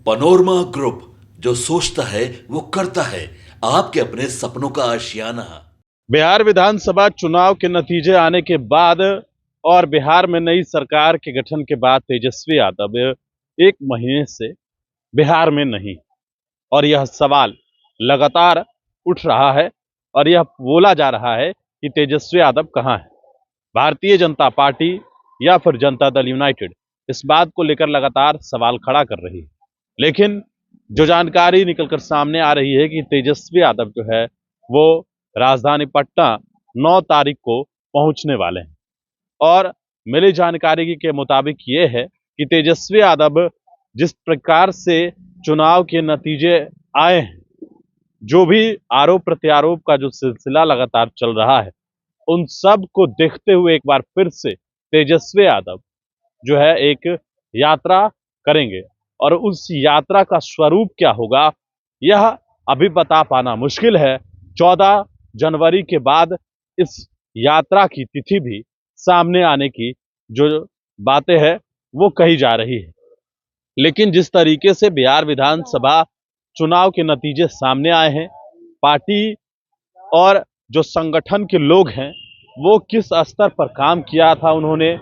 Panorama group, जो सोचता है वो करता है। आपके अपने सपनों का आशियाना। बिहार विधानसभा चुनाव के नतीजे आने के बाद और बिहार में नई सरकार के गठन के बाद तेजस्वी यादव एक महीने से बिहार में नहीं, और यह सवाल लगातार उठ रहा है और यह बोला जा रहा है कि तेजस्वी यादव कहाँ है। भारतीय जनता पार्टी या फिर जनता दल यूनाइटेड इस बात को लेकर लगातार सवाल खड़ा कर रही है, लेकिन जो जानकारी निकलकर सामने आ रही है कि तेजस्वी यादव जो है वो राजधानी पटना 9 तारीख को पहुंचने वाले हैं। और मिली जानकारी के मुताबिक ये है कि तेजस्वी यादव जिस प्रकार से चुनाव के नतीजे आए हैं, जो भी आरोप प्रत्यारोप का जो सिलसिला लगातार चल रहा है, उन सब को देखते हुए एक बार फिर से तेजस्वी यादव जो है एक यात्रा करेंगे, और उस यात्रा का स्वरूप क्या होगा यह अभी बता पाना मुश्किल है। 14 जनवरी के बाद इस यात्रा की तिथि भी सामने आने की जो बातें हैं वो कही जा रही है, लेकिन जिस तरीके से बिहार विधानसभा चुनाव के नतीजे सामने आए हैं, पार्टी और जो संगठन के लोग हैं वो किस स्तर पर काम किया था उन्होंने,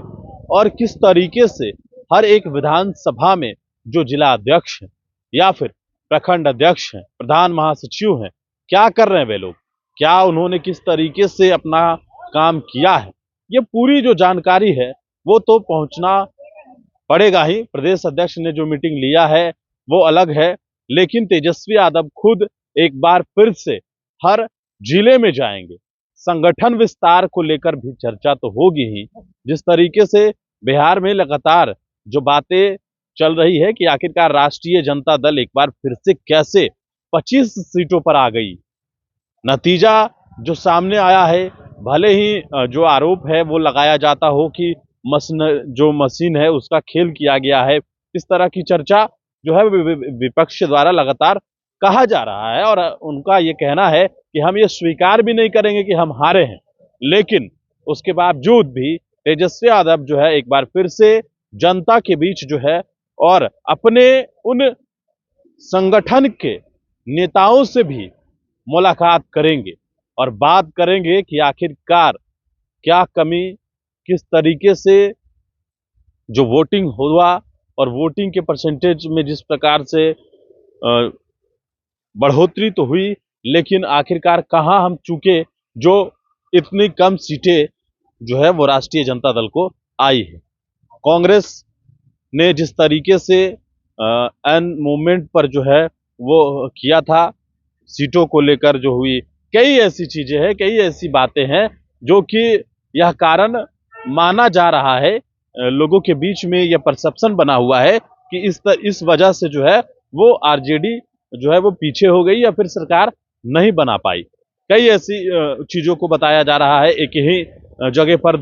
और किस तरीके से हर एक विधानसभा में जो जिला अध्यक्ष हैं या फिर प्रखंड अध्यक्ष हैं, प्रधान महासचिव हैं, क्या कर रहे हैं वे लोग, क्या उन्होंने किस तरीके से अपना काम किया है, ये पूरी जो जानकारी है वो तो पहुंचना पड़ेगा ही। प्रदेश अध्यक्ष ने जो मीटिंग लिया है वो अलग है, लेकिन तेजस्वी यादव खुद एक बार फिर से हर जिले में जाएंगे। संगठन विस्तार को लेकर भी चर्चा तो होगी ही। जिस तरीके से बिहार में लगातार जो बातें चल रही है कि आखिरकार राष्ट्रीय जनता दल एक बार फिर से कैसे 25 सीटों पर आ गई, नतीजा जो सामने आया है, भले ही जो आरोप है वो लगाया जाता हो कि जो मशीन है उसका खेल किया गया है, इस तरह की चर्चा जो है विपक्ष द्वारा लगातार कहा जा रहा है, और उनका ये कहना है कि हम ये स्वीकार भी नहीं करेंगे कि हम हारे हैं, लेकिन उसके बावजूद भी तेजस्वी यादव जो है एक बार फिर से जनता के बीच जो है और अपने उन संगठन के नेताओं से भी मुलाकात करेंगे और बात करेंगे कि आखिरकार क्या कमी, किस तरीके से जो वोटिंग हुआ और वोटिंग के परसेंटेज में जिस प्रकार से बढ़ोतरी तो हुई, लेकिन आखिरकार कहां हम चूके जो इतनी कम सीटें जो है वो राष्ट्रीय जनता दल को आई है। कांग्रेस ने जिस तरीके से एन मूवमेंट पर जो है वो किया था, सीटों को लेकर जो हुई, कई ऐसी चीजें हैं, कई ऐसी बातें हैं जो कि यह कारण माना जा रहा है, लोगों के बीच में यह परसेप्शन बना हुआ है कि इस वजह से जो है वो आरजेडी जो है वो पीछे हो गई या फिर सरकार नहीं बना पाई। कई ऐसी चीजों को बताया जा रहा है। एक ही जगह पर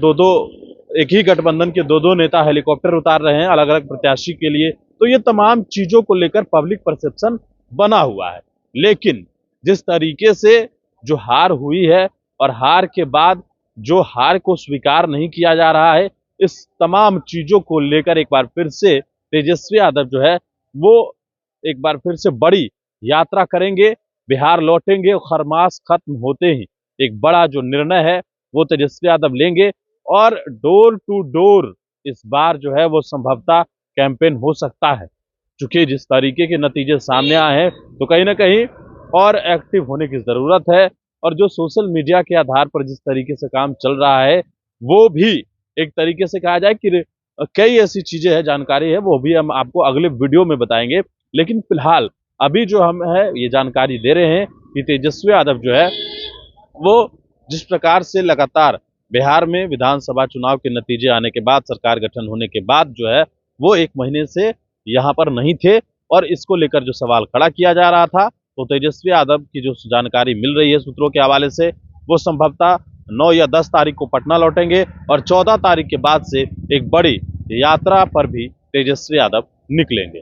एक ही गठबंधन के दो नेता हेलीकॉप्टर उतार रहे हैं अलग अलग प्रत्याशी के लिए, तो ये तमाम चीजों को लेकर पब्लिक परसेप्शन बना हुआ है। लेकिन जिस तरीके से जो हार हुई है और हार के बाद जो हार को स्वीकार नहीं किया जा रहा है, इस तमाम चीजों को लेकर एक बार फिर से तेजस्वी यादव जो है वो एक बार फिर से बड़ी यात्रा करेंगे, बिहार लौटेंगे। खरमास खत्म होते ही एक बड़ा जो निर्णय है वो तेजस्वी यादव लेंगे, और डोर टू डोर इस बार जो है वो संभवतः कैंपेन हो सकता है। चूंकि जिस तरीके के नतीजे सामने आए हैं तो कहीं ना कहीं और एक्टिव होने की जरूरत है, और जो सोशल मीडिया के आधार पर जिस तरीके से काम चल रहा है वो भी एक तरीके से कहा जाए कि कई ऐसी चीजें हैं, जानकारी है, वो भी हम आपको अगले वीडियो में बताएंगे। लेकिन फिलहाल अभी जो हम है ये जानकारी दे रहे हैं कि तेजस्वी यादव जो है वो जिस प्रकार से लगातार बिहार में विधानसभा चुनाव के नतीजे आने के बाद, सरकार गठन होने के बाद जो है वो एक महीने से यहाँ पर नहीं थे, और इसको लेकर जो सवाल खड़ा किया जा रहा था, तो तेजस्वी यादव की जो जानकारी मिल रही है सूत्रों के हवाले से, वो संभवतः 9 या 10 तारीख को पटना लौटेंगे और 14 तारीख के बाद से एक बड़ी यात्रा पर भी तेजस्वी यादव निकलेंगे।